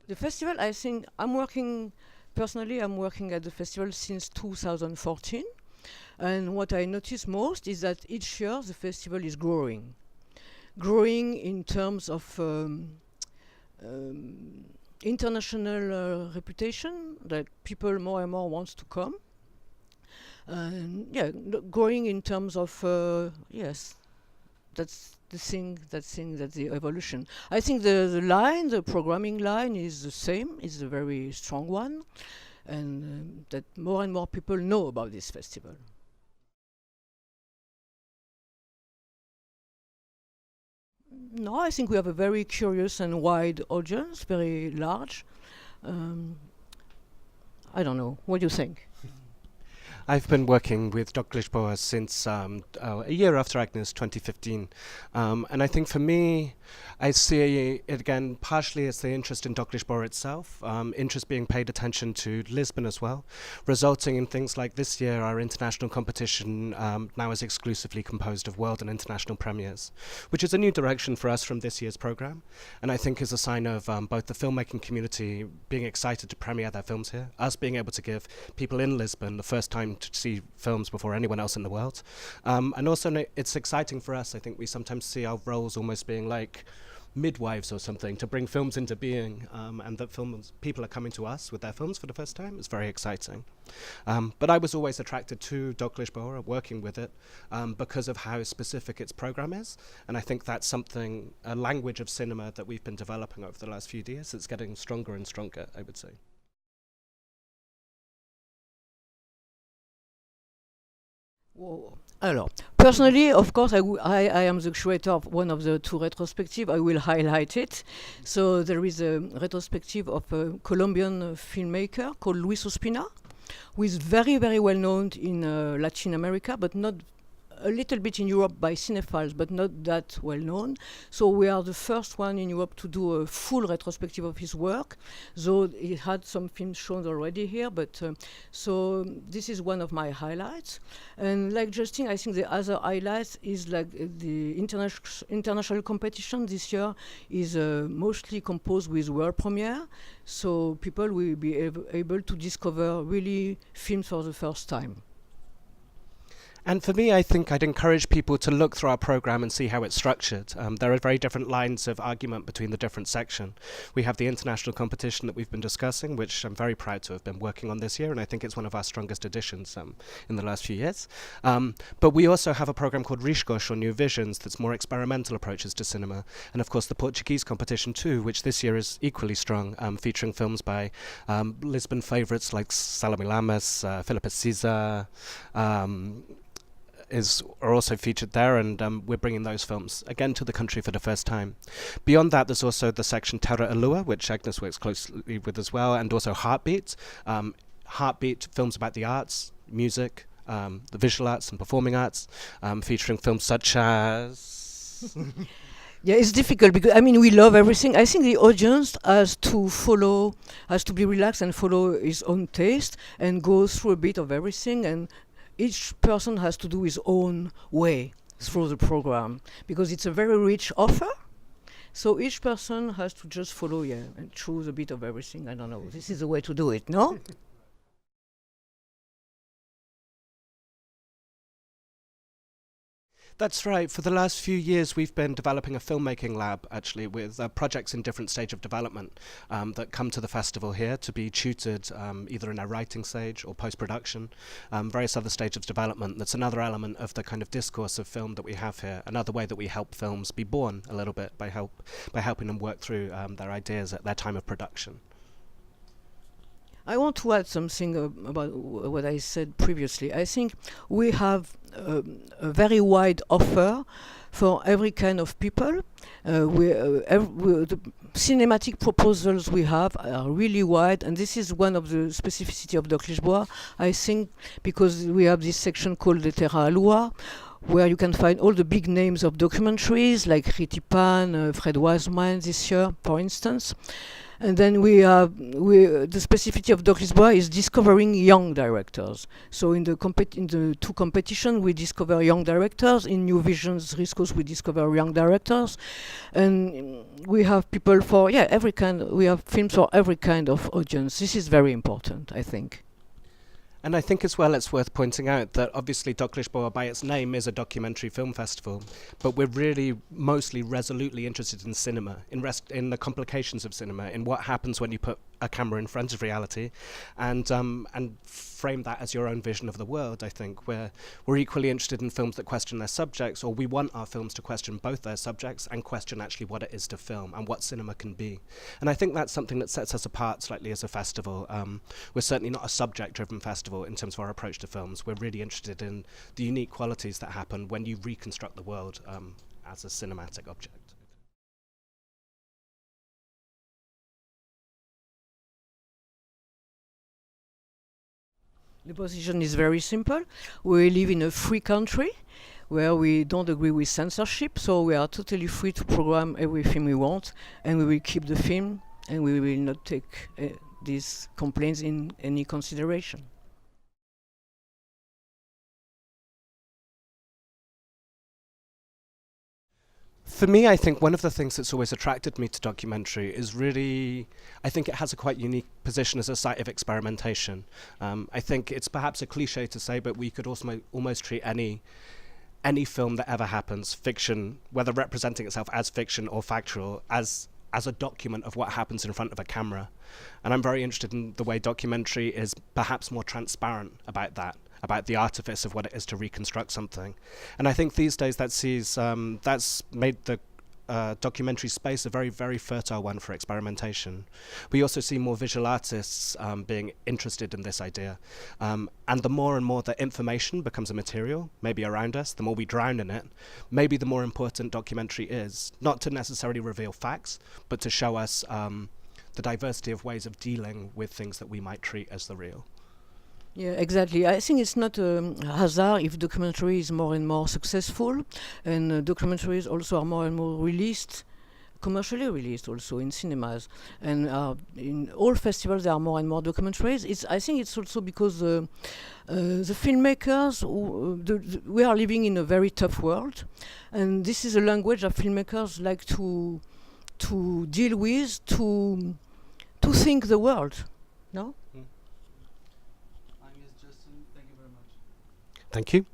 The festival, I think, personally, I'm working at the festival since 2014. And what I notice most is that each year the festival is growing. Growing in terms of international reputation, that people more and more wants to come. Growing in terms of, yes, that's the evolution. I think the programming line is the same, is a very strong one, and that more and more people know about this festival. No, I think we have a very curious and wide audience, very large. I don't know. What do you think? I've been working with Doclisboa since a year after Agnès, 2015. And I think for me, I see it again partially as the interest in Doclisboa itself, interest being paid attention to Lisbon as well, resulting in things like this year our international competition now is exclusively composed of world and international premieres, which is a new direction for us from this year's programme, and I think is a sign of both the filmmaking community being excited to premiere their films here, us being able to give people in Lisbon the first time to see films before anyone else in the world. And also it's exciting for us. I think we sometimes see our roles almost being like midwives or something to bring films into being, and that people are coming to us with their films for the first time. It's very exciting. But I was always attracted to Doclisboa, working with it, because of how specific its program is. And I think that's something, a language of cinema that we've been developing over the last few years. It's getting stronger and stronger, I would say. Alors, personally, of course, I am the curator of one of the two retrospectives. I will highlight it. So there is a retrospective of a Colombian filmmaker called Luis Ospina, who is very, very well known in Latin America, but not a little bit in Europe by cinephiles, but not that well known. So we are the first one in Europe to do a full retrospective of his work, though he had some films shown already here. But so this is one of my highlights. And like Justin, I think the other highlight is like the international competition this year is mostly composed with world premiere. So people will be able to discover really films for the first time. And for me, I think I'd encourage people to look through our program and see how it's structured. There are very different lines of argument between the different sections. We have the international competition that we've been discussing, which I'm very proud to have been working on this year, and I think it's one of our strongest additions in the last few years. But we also have a program called Riscos, or New Visions, that's more experimental approaches to cinema. And of course the Portuguese competition too, which this year is equally strong, featuring films by Lisbon favourites like Salomé Lamas, Filipe César, are also featured there, and we're bringing those films again to the country for the first time. Beyond that, there's also the section Terra e Lua, which Agnès works closely with as well, and also Heartbeat. Heartbeat, films about the arts, music, the visual arts and performing arts, featuring films such as... Yeah, it's difficult because, I mean, we love everything. I think the audience has to be relaxed and follow his own taste and go through a bit of everything, and each person has to do his own way through the program because it's a very rich offer. So each person has to just follow, and choose a bit of everything. I don't know. This is the way to do it, no? That's right. For the last few years, we've been developing a filmmaking lab, actually, with projects in different stage of development that come to the festival here to be tutored either in our writing stage or post-production, various other stages of development. That's another element of the kind of discourse of film that we have here, another way that we help films be born a little bit by helping them work through their ideas at their time of production. I want to add something about what I said previously. I think we have a very wide offer for every kind of people. The cinematic proposals we have are really wide, and this is one of the specificity of Doclisboa, I think, because we have this section called the Terra e Lua, where you can find all the big names of documentaries like Ritipan, Fred Wiseman this year, for instance. And then the specificity of Doclisboa is discovering young directors. So in the two competitions, we discover young directors. In New Visions, Riscos, we discover young directors. And we have people for, every kind, we have films for every kind of audience. This is very important, I think. And I think as well it's worth pointing out that obviously Doclisboa by its name is a documentary film festival, but we're really mostly resolutely interested in cinema, in the complications of cinema, in what happens when you put a camera in front of reality, and frame that as your own vision of the world. I think we're equally interested in films that question their subjects, or we want our films to question both their subjects and question actually what it is to film and what cinema can be. And I think that's something that sets us apart slightly as a festival. We're certainly not a subject-driven festival in terms of our approach to films. We're really interested in the unique qualities that happen when you reconstruct the world as a cinematic object. The position is very simple. We live in a free country where we don't agree with censorship, so we are totally free to program every film we want, and we will keep the film, and we will not take these complaints in any consideration. For me, I think one of the things that's always attracted me to documentary is really, I think it has a quite unique position as a site of experimentation. I think it's perhaps a cliche to say, but we could also almost treat any film that ever happens, fiction, whether representing itself as fiction or factual, as a document of what happens in front of a camera. And I'm very interested in the way documentary is perhaps more transparent about that, about the artifice of what it is to reconstruct something. And I think these days that's made the documentary space a very, very fertile one for experimentation. We also see more visual artists being interested in this idea. And the more and more that information becomes a material, maybe around us, the more we drown in it, maybe the more important documentary is, not to necessarily reveal facts, but to show us the diversity of ways of dealing with things that we might treat as the real. Yeah, exactly. I think it's not a hazard if documentary is more and more successful, and documentaries also are more and more released, commercially released also in cinemas. And in all festivals there are more and more documentaries. I think it's also because the filmmakers, we are living in a very tough world, and this is a language that filmmakers like to deal with, to think the world, no? Thank you.